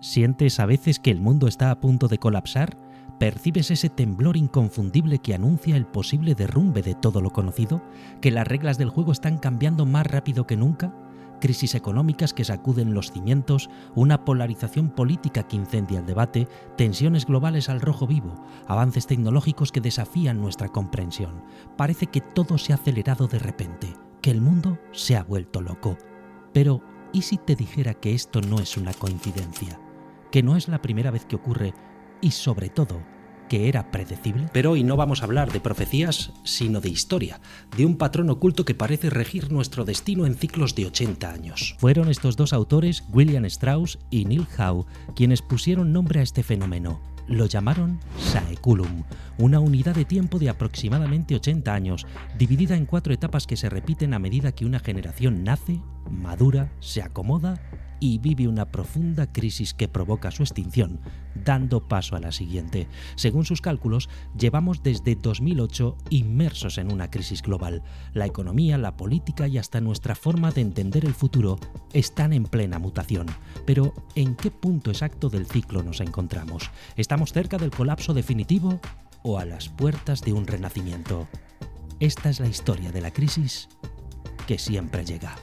¿Sientes a veces que el mundo está a punto de colapsar? ¿Percibes ese temblor inconfundible que anuncia el posible derrumbe de todo lo conocido? ¿Que las reglas del juego están cambiando más rápido que nunca? Crisis económicas que sacuden los cimientos, una polarización política que incendia el debate, tensiones globales al rojo vivo, avances tecnológicos que desafían nuestra comprensión. Parece que todo se ha acelerado de repente, que el mundo se ha vuelto loco. Pero, ¿y si te dijera que esto no es una coincidencia? ¿Que no es la primera vez que ocurre y, sobre todo, que era predecible? Pero hoy no vamos a hablar de profecías, sino de historia, de un patrón oculto que parece regir nuestro destino en ciclos de 80 años. Fueron estos dos autores, William Strauss y Neil Howe, quienes pusieron nombre a este fenómeno. Lo llamaron Saeculum, una unidad de tiempo de aproximadamente 80 años, dividida en 4 etapas que se repiten a medida que una generación nace, madura, se acomoda y vive una profunda crisis que provoca su extinción, dando paso a la siguiente. Según sus cálculos, llevamos desde 2008 inmersos en una crisis global. La economía, la política y hasta nuestra forma de entender el futuro están en plena mutación. Pero, ¿en qué punto exacto del ciclo nos encontramos? ¿Estamos cerca del colapso definitivo o a las puertas de un renacimiento? Esta es la historia de la crisis que siempre llega.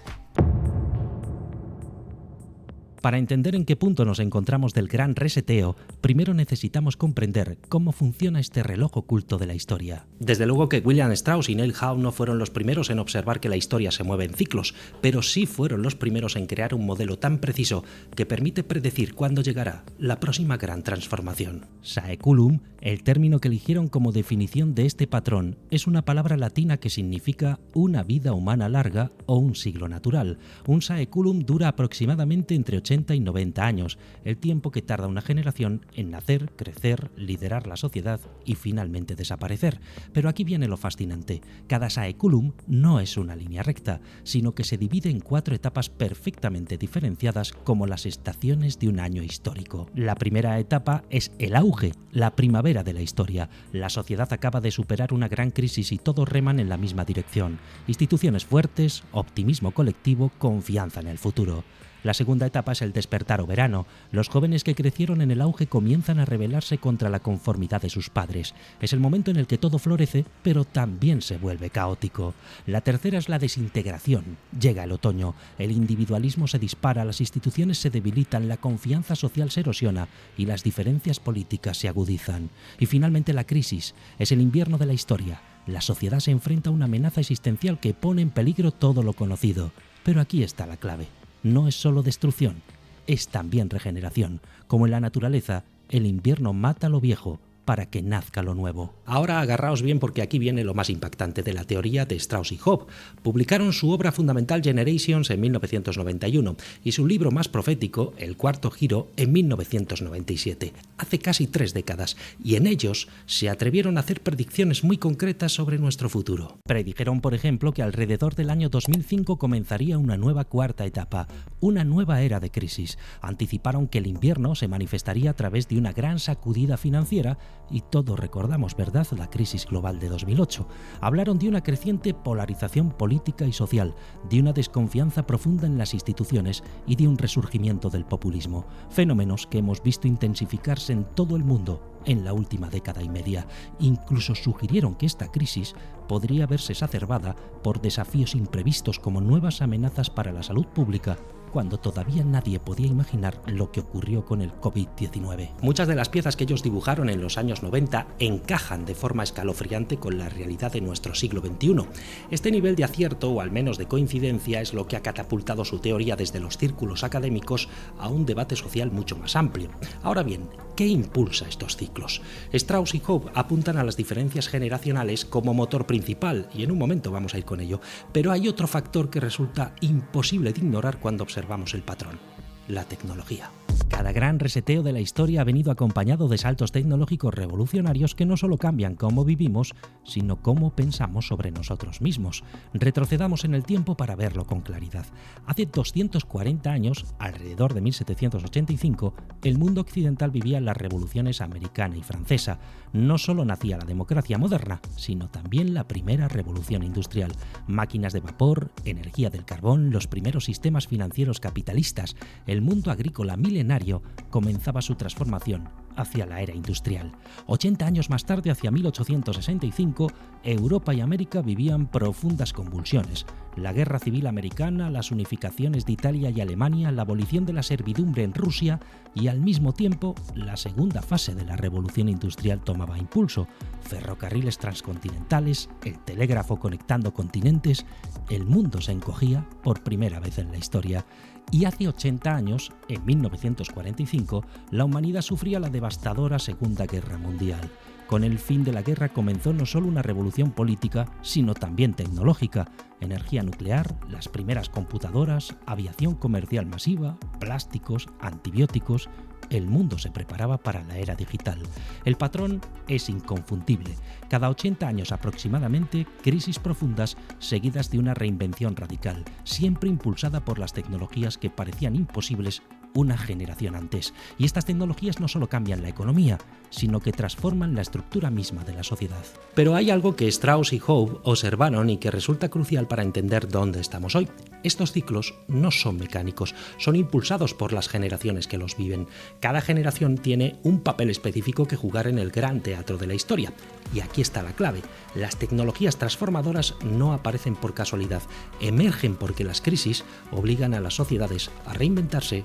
Para entender en qué punto nos encontramos del gran reseteo, primero necesitamos comprender cómo funciona este reloj oculto de la historia. Desde luego que William Strauss y Neil Howe no fueron los primeros en observar que la historia se mueve en ciclos, pero sí fueron los primeros en crear un modelo tan preciso que permite predecir cuándo llegará la próxima gran transformación. Saeculum, el término que eligieron como definición de este patrón, es una palabra latina que significa una vida humana larga o un siglo natural. Un saeculum dura aproximadamente entre 80 y 90 años, el tiempo que tarda una generación en nacer, crecer, liderar la sociedad y finalmente desaparecer. Pero aquí viene lo fascinante. Cada saeculum no es una línea recta, sino que se divide en 4 etapas perfectamente diferenciadas como las estaciones de un año histórico. La primera etapa es el auge, la primavera de la historia. La sociedad acaba de superar una gran crisis y todos reman en la misma dirección. Instituciones fuertes, optimismo colectivo, confianza en el futuro. La segunda etapa es el despertar o verano. Los jóvenes que crecieron en el auge comienzan a rebelarse contra la conformidad de sus padres. Es el momento en el que todo florece, pero también se vuelve caótico. La tercera es la desintegración. Llega el otoño, el individualismo se dispara, las instituciones se debilitan, la confianza social se erosiona y las diferencias políticas se agudizan. Y finalmente la crisis. Es el invierno de la historia. La sociedad se enfrenta a una amenaza existencial que pone en peligro todo lo conocido. Pero aquí está la clave. No es solo destrucción, es también regeneración. Como en la naturaleza, el invierno mata lo viejo para que nazca lo nuevo. Ahora agarraos bien porque aquí viene lo más impactante de la teoría de Strauss y Howe. Publicaron su obra fundamental Generations en 1991 y su libro más profético, El cuarto giro, en 1997, hace casi 3 décadas, y en ellos se atrevieron a hacer predicciones muy concretas sobre nuestro futuro. Predijeron, por ejemplo, que alrededor del año 2005 comenzaría una nueva cuarta etapa, una nueva era de crisis. Anticiparon que el invierno se manifestaría a través de una gran sacudida financiera y todos recordamos, ¿verdad?, la crisis global de 2008. Hablaron de una creciente polarización política y social, de una desconfianza profunda en las instituciones y de un resurgimiento del populismo, fenómenos que hemos visto intensificarse en todo el mundo en la última década y media. Incluso sugirieron que esta crisis podría verse exacerbada por desafíos imprevistos como nuevas amenazas para la salud pública, cuando todavía nadie podía imaginar lo que ocurrió con el COVID-19. Muchas de las piezas que ellos dibujaron en los años 90 encajan de forma escalofriante con la realidad de nuestro siglo XXI. Este nivel de acierto, o al menos de coincidencia, es lo que ha catapultado su teoría desde los círculos académicos a un debate social mucho más amplio. Ahora bien, ¿qué impulsa estos ciclos? Strauss y Howe apuntan a las diferencias generacionales como motor principal, y en un momento vamos a ir con ello, pero hay otro factor que resulta imposible de ignorar cuando observamos el patrón: la tecnología. Cada gran reseteo de la historia ha venido acompañado de saltos tecnológicos revolucionarios que no solo cambian cómo vivimos, sino cómo pensamos sobre nosotros mismos. Retrocedamos en el tiempo para verlo con claridad. Hace 240 años, alrededor de 1785, el mundo occidental vivía las revoluciones americana y francesa. No solo nacía la democracia moderna, sino también la primera revolución industrial. Máquinas de vapor, energía del carbón, los primeros sistemas financieros capitalistas, el mundo agrícola milenario milenario comenzaba su transformación hacia la era industrial. 80 años más tarde, hacia 1865, Europa y América vivían profundas convulsiones. La Guerra Civil Americana, las unificaciones de Italia y Alemania, la abolición de la servidumbre en Rusia y, al mismo tiempo, la segunda fase de la Revolución Industrial tomaba impulso. Ferrocarriles transcontinentales, el telégrafo conectando continentes, el mundo se encogía por primera vez en la historia. Y hace 80 años, en 1945, la humanidad sufría la devastadora Segunda Guerra Mundial. Con el fin de la guerra comenzó no solo una revolución política, sino también tecnológica. Energía nuclear, las primeras computadoras, aviación comercial masiva, plásticos, antibióticos. El mundo se preparaba para la era digital. El patrón es inconfundible. Cada 80 años aproximadamente, crisis profundas seguidas de una reinvención radical, siempre impulsada por las tecnologías que parecían imposibles una generación antes. Y estas tecnologías no solo cambian la economía, sino que transforman la estructura misma de la sociedad. Pero hay algo que Strauss y Howe observaron y que resulta crucial para entender dónde estamos hoy. Estos ciclos no son mecánicos, son impulsados por las generaciones que los viven. Cada generación tiene un papel específico que jugar en el gran teatro de la historia. Y aquí está la clave. Las tecnologías transformadoras no aparecen por casualidad, emergen porque las crisis obligan a las sociedades a reinventarse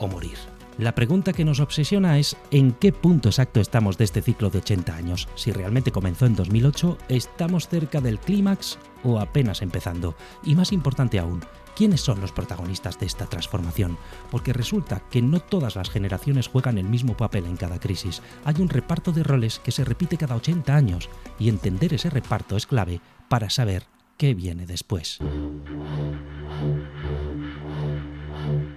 o morir. La pregunta que nos obsesiona es ¿en qué punto exacto estamos de este ciclo de 80 años? Si realmente comenzó en 2008, ¿estamos cerca del clímax o apenas empezando? Y más importante aún, ¿quiénes son los protagonistas de esta transformación? Porque resulta que no todas las generaciones juegan el mismo papel en cada crisis. Hay un reparto de roles que se repite cada 80 años y entender ese reparto es clave para saber qué viene después.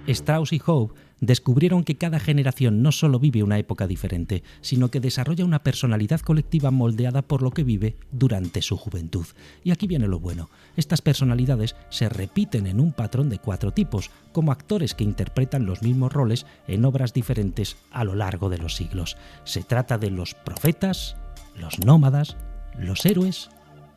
Strauss y Howe descubrieron que cada generación no solo vive una época diferente, sino que desarrolla una personalidad colectiva moldeada por lo que vive durante su juventud. Y aquí viene lo bueno. Estas personalidades se repiten en un patrón de 4 tipos, como actores que interpretan los mismos roles en obras diferentes a lo largo de los siglos. Se trata de los profetas, los nómadas, los héroes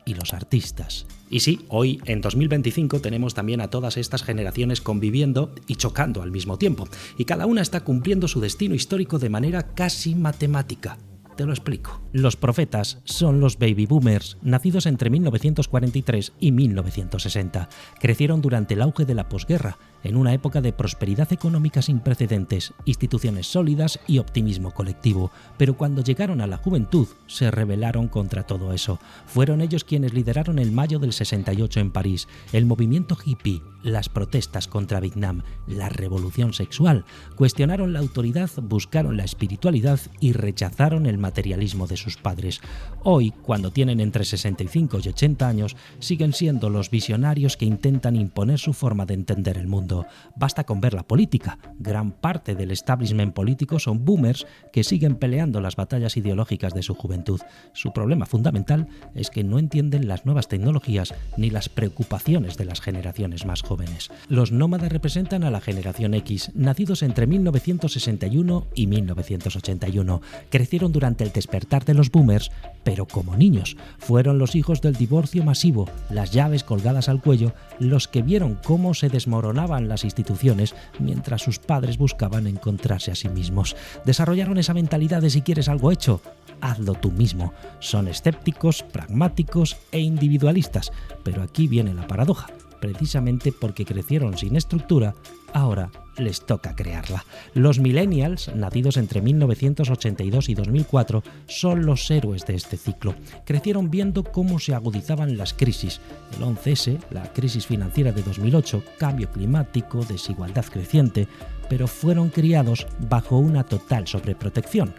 y los artistas. Y sí, hoy, en 2025, tenemos también a todas estas generaciones conviviendo y chocando al mismo tiempo, y cada una está cumpliendo su destino histórico de manera casi matemática. Te lo explico. Los profetas son los baby boomers, nacidos entre 1943 y 1960. Crecieron durante el auge de la posguerra, en una época de prosperidad económica sin precedentes, instituciones sólidas y optimismo colectivo. Pero cuando llegaron a la juventud, se rebelaron contra todo eso. Fueron ellos quienes lideraron el mayo del 68 en París, el movimiento hippie, las protestas contra Vietnam, la revolución sexual. Cuestionaron la autoridad, buscaron la espiritualidad y rechazaron el materialismo de sus padres. Hoy, cuando tienen entre 65 y 80 años, siguen siendo los visionarios que intentan imponer su forma de entender el mundo. Basta con ver la política. Gran parte del establishment político son boomers que siguen peleando las batallas ideológicas de su juventud. Su problema fundamental es que no entienden las nuevas tecnologías ni las preocupaciones de las generaciones más jóvenes. Los nómadas representan a la generación X, nacidos entre 1961 y 1981. Crecieron durante el despertar de los boomers, pero como niños. Fueron los hijos del divorcio masivo, las llaves colgadas al cuello, los que vieron cómo se desmoronaban las instituciones mientras sus padres buscaban encontrarse a sí mismos. Desarrollaron esa mentalidad de si quieres algo hecho, hazlo tú mismo. Son escépticos, pragmáticos e individualistas, pero aquí viene la paradoja. Precisamente porque crecieron sin estructura, ahora les toca crearla. Los millennials, nacidos entre 1982 y 2004, son los héroes de este ciclo. Crecieron viendo cómo se agudizaban las crisis. El 11S, la crisis financiera de 2008, cambio climático, desigualdad creciente, pero fueron criados bajo una total sobreprotección.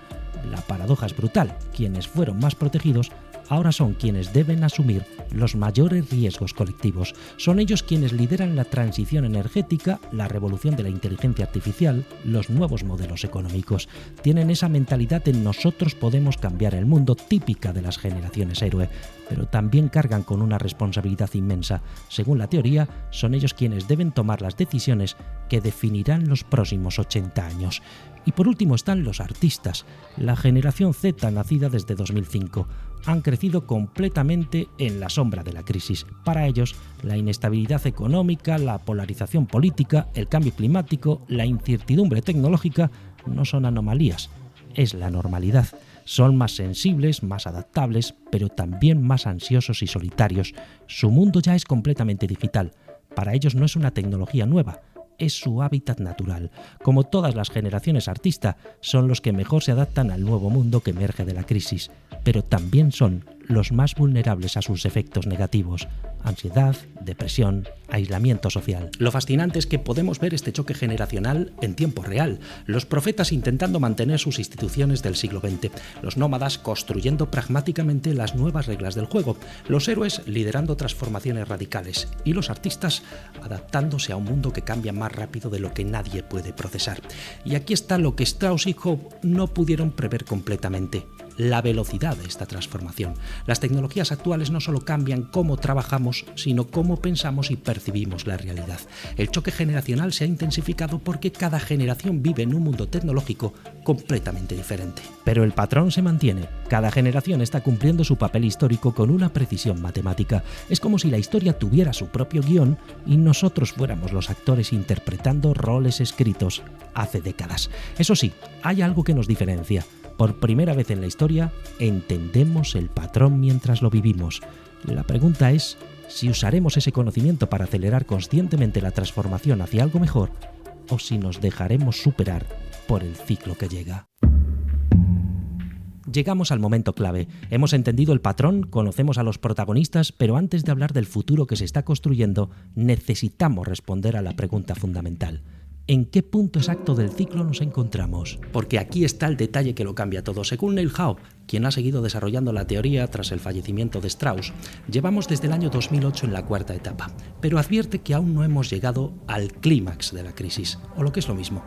La paradoja es brutal. Quienes fueron más protegidos ahora son quienes deben asumir los mayores riesgos colectivos. Son ellos quienes lideran la transición energética, la revolución de la inteligencia artificial, los nuevos modelos económicos. Tienen esa mentalidad de nosotros podemos cambiar el mundo típica de las generaciones héroe, pero también cargan con una responsabilidad inmensa. Según la teoría, son ellos quienes deben tomar las decisiones que definirán los próximos 80 años. Y por último están los artistas, la generación Z nacida desde 2005. Han crecido completamente en la sombra de la crisis. Para ellos, la inestabilidad económica, la polarización política, el cambio climático, la incertidumbre tecnológica no son anomalías, es la normalidad. Son más sensibles, más adaptables, pero también más ansiosos y solitarios. Su mundo ya es completamente digital. Para ellos no es una tecnología nueva, es su hábitat natural. Como todas las generaciones artista, son los que mejor se adaptan al nuevo mundo que emerge de la crisis, pero también son los más vulnerables a sus efectos negativos: ansiedad, depresión, aislamiento social. Lo fascinante es que podemos ver este choque generacional en tiempo real. Los profetas intentando mantener sus instituciones del siglo XX, los nómadas construyendo pragmáticamente las nuevas reglas del juego, los héroes liderando transformaciones radicales y los artistas adaptándose a un mundo que cambia más rápido de lo que nadie puede procesar. Y aquí está lo que Strauss y Hope no pudieron prever completamente: la velocidad de esta transformación. Las tecnologías actuales no solo cambian cómo trabajamos, sino cómo pensamos y percibimos la realidad. El choque generacional se ha intensificado porque cada generación vive en un mundo tecnológico completamente diferente. Pero el patrón se mantiene. Cada generación está cumpliendo su papel histórico con una precisión matemática. Es como si la historia tuviera su propio guión y nosotros fuéramos los actores interpretando roles escritos hace décadas. Eso sí, hay algo que nos diferencia. Por primera vez en la historia, entendemos el patrón mientras lo vivimos. La pregunta es si usaremos ese conocimiento para acelerar conscientemente la transformación hacia algo mejor, o si nos dejaremos superar por el ciclo que llega. Llegamos al momento clave. Hemos entendido el patrón, conocemos a los protagonistas, pero antes de hablar del futuro que se está construyendo, necesitamos responder a la pregunta fundamental: ¿en qué punto exacto del ciclo nos encontramos? Porque aquí está el detalle que lo cambia todo. Según Neil Howe, quien ha seguido desarrollando la teoría tras el fallecimiento de Strauss, llevamos desde el año 2008 en la cuarta etapa, pero advierte que aún no hemos llegado al clímax de la crisis, o lo que es lo mismo,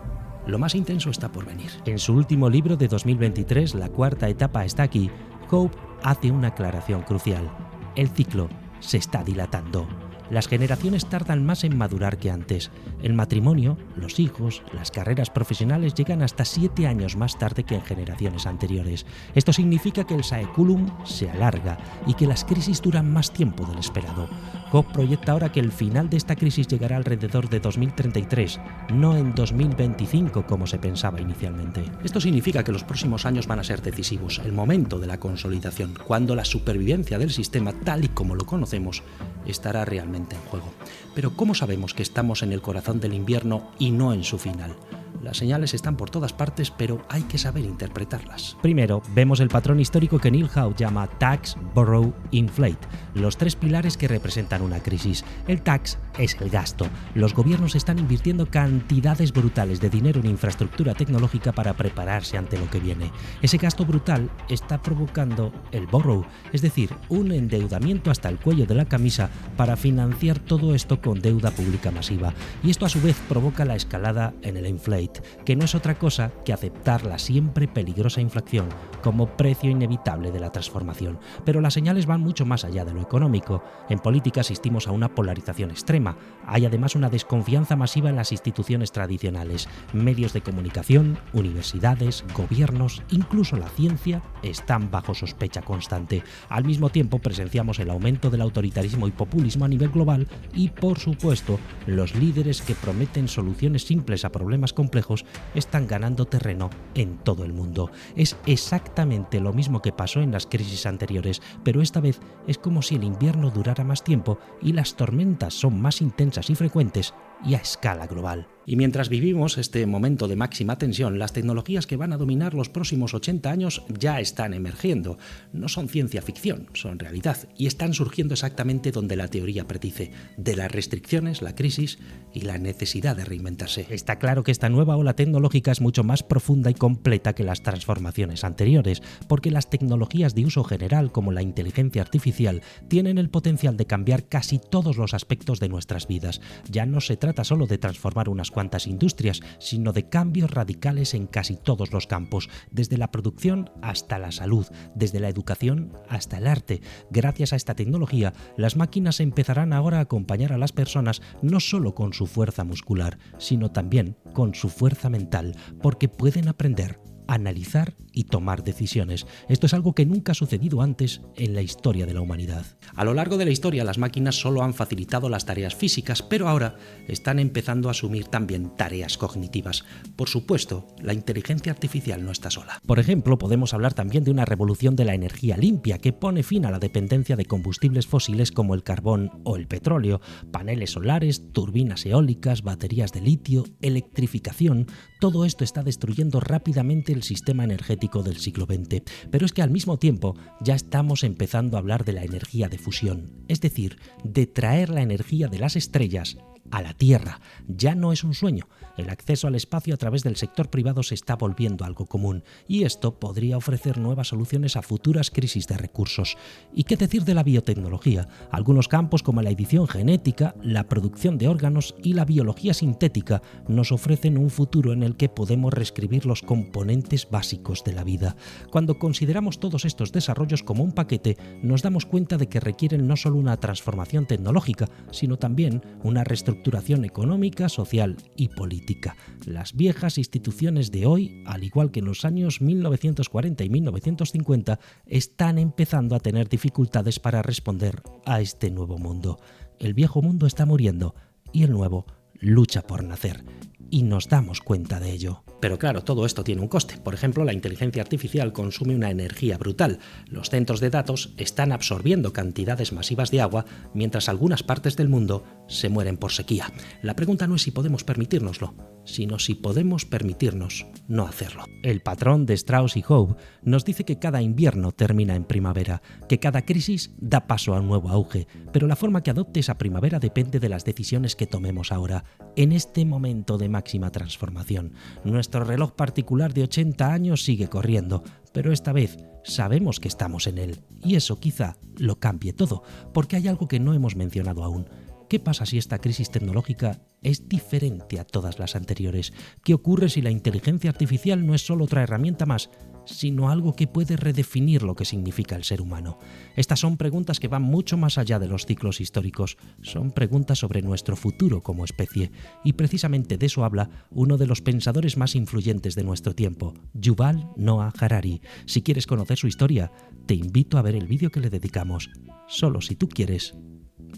lo más intenso está por venir. En su último libro de 2023, La cuarta etapa está aquí, Howe hace una aclaración crucial: el ciclo se está dilatando. Las generaciones tardan más en madurar que antes. El matrimonio, los hijos, las carreras profesionales llegan hasta 7 años más tarde que en generaciones anteriores. Esto significa que el saeculum se alarga y que las crisis duran más tiempo del esperado. Howe proyecta ahora que el final de esta crisis llegará alrededor de 2033, no en 2025 como se pensaba inicialmente. Esto significa que los próximos años van a ser decisivos, el momento de la consolidación, cuando la supervivencia del sistema tal y como lo conocemos estará realmente en juego. Pero ¿cómo sabemos que estamos en el corazón del invierno y no en su final? Las señales están por todas partes, pero hay que saber interpretarlas. Primero, vemos el patrón histórico que Neil Howe llama Tax, Borrow, Inflate, los 3 pilares que representan una crisis. El tax es el gasto. Los gobiernos están invirtiendo cantidades brutales de dinero en infraestructura tecnológica para prepararse ante lo que viene. Ese gasto brutal está provocando el borrow, es decir, un endeudamiento hasta el cuello de la camisa para financiar todo esto con deuda pública masiva. Y esto a su vez provoca la escalada en el inflate, que no es otra cosa que aceptar la siempre peligrosa inflación como precio inevitable de la transformación. Pero las señales van mucho más allá de lo económico. En política asistimos a una polarización extrema. Hay además una desconfianza masiva en las instituciones tradicionales. Medios de comunicación, universidades, gobiernos, incluso la ciencia están bajo sospecha constante. Al mismo tiempo presenciamos el aumento del autoritarismo y populismo a nivel global y, por supuesto, los líderes que prometen soluciones simples a problemas complejos están ganando terreno en todo el mundo. Es exactamente lo mismo que pasó en las crisis anteriores, pero esta vez es como si el invierno durara más tiempo y las tormentas son más intensas y frecuentes y a escala global. Y mientras vivimos este momento de máxima tensión, las tecnologías que van a dominar los próximos 80 años ya están emergiendo. No son ciencia ficción, son realidad, y están surgiendo exactamente donde la teoría predice, de las restricciones, la crisis y la necesidad de reinventarse. Está claro que esta nueva ola tecnológica es mucho más profunda y completa que las transformaciones anteriores, porque las tecnologías de uso general, como la inteligencia artificial, tienen el potencial de cambiar casi todos los aspectos de nuestras vidas. Ya no se trata trata solo de transformar unas cuantas industrias, sino de cambios radicales en casi todos los campos, desde la producción hasta la salud, desde la educación hasta el arte. Gracias a esta tecnología, las máquinas empezarán ahora a acompañar a las personas no solo con su fuerza muscular, sino también con su fuerza mental, porque pueden aprender, analizar y tomar decisiones. Esto es algo que nunca ha sucedido antes en la historia de la humanidad. A lo largo de la historia, las máquinas solo han facilitado las tareas físicas, pero ahora están empezando a asumir también tareas cognitivas. Por supuesto, la inteligencia artificial no está sola. Por ejemplo, podemos hablar también de una revolución de la energía limpia que pone fin a la dependencia de combustibles fósiles como el carbón o el petróleo, paneles solares, turbinas eólicas, baterías de litio, electrificación. Todo esto está destruyendo rápidamente el sistema energético del siglo XX, pero es que al mismo tiempo ya estamos empezando a hablar de la energía de fusión, es decir, de traer la energía de las estrellas a la Tierra. Ya no es un sueño. El acceso al espacio a través del sector privado se está volviendo algo común, y esto podría ofrecer nuevas soluciones a futuras crisis de recursos. ¿Y qué decir de la biotecnología? Algunos campos como la edición genética, la producción de órganos y la biología sintética nos ofrecen un futuro en el que podemos reescribir los componentes básicos de la vida. Cuando consideramos todos estos desarrollos como un paquete, nos damos cuenta de que requieren no solo una transformación tecnológica, sino también una reestructuración económica, social y política. Las viejas instituciones de hoy, al igual que en los años 1940 y 1950, están empezando a tener dificultades para responder a este nuevo mundo. El viejo mundo está muriendo y el nuevo lucha por nacer. Y nos damos cuenta de ello. Pero claro, todo esto tiene un coste. Por ejemplo, la inteligencia artificial consume una energía brutal. Los centros de datos están absorbiendo cantidades masivas de agua, mientras algunas partes del mundo se mueren por sequía. La pregunta no es si podemos permitírnoslo, sino si podemos permitirnos no hacerlo. El patrón de Strauss y Howe nos dice que cada invierno termina en primavera, que cada crisis da paso a un nuevo auge, pero la forma que adopte esa primavera depende de las decisiones que tomemos ahora, en este momento de máxima transformación. Nuestro reloj particular de 80 años sigue corriendo, pero esta vez sabemos que estamos en él, y eso quizá lo cambie todo, porque hay algo que no hemos mencionado aún. ¿Qué pasa si esta crisis tecnológica es diferente a todas las anteriores? ¿Qué ocurre si la inteligencia artificial no es solo otra herramienta más, sino algo que puede redefinir lo que significa el ser humano? Estas son preguntas que van mucho más allá de los ciclos históricos. Son preguntas sobre nuestro futuro como especie. Y precisamente de eso habla uno de los pensadores más influyentes de nuestro tiempo, Yuval Noah Harari. Si quieres conocer su historia, te invito a ver el vídeo que le dedicamos. Solo si tú quieres.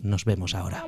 Nos vemos ahora.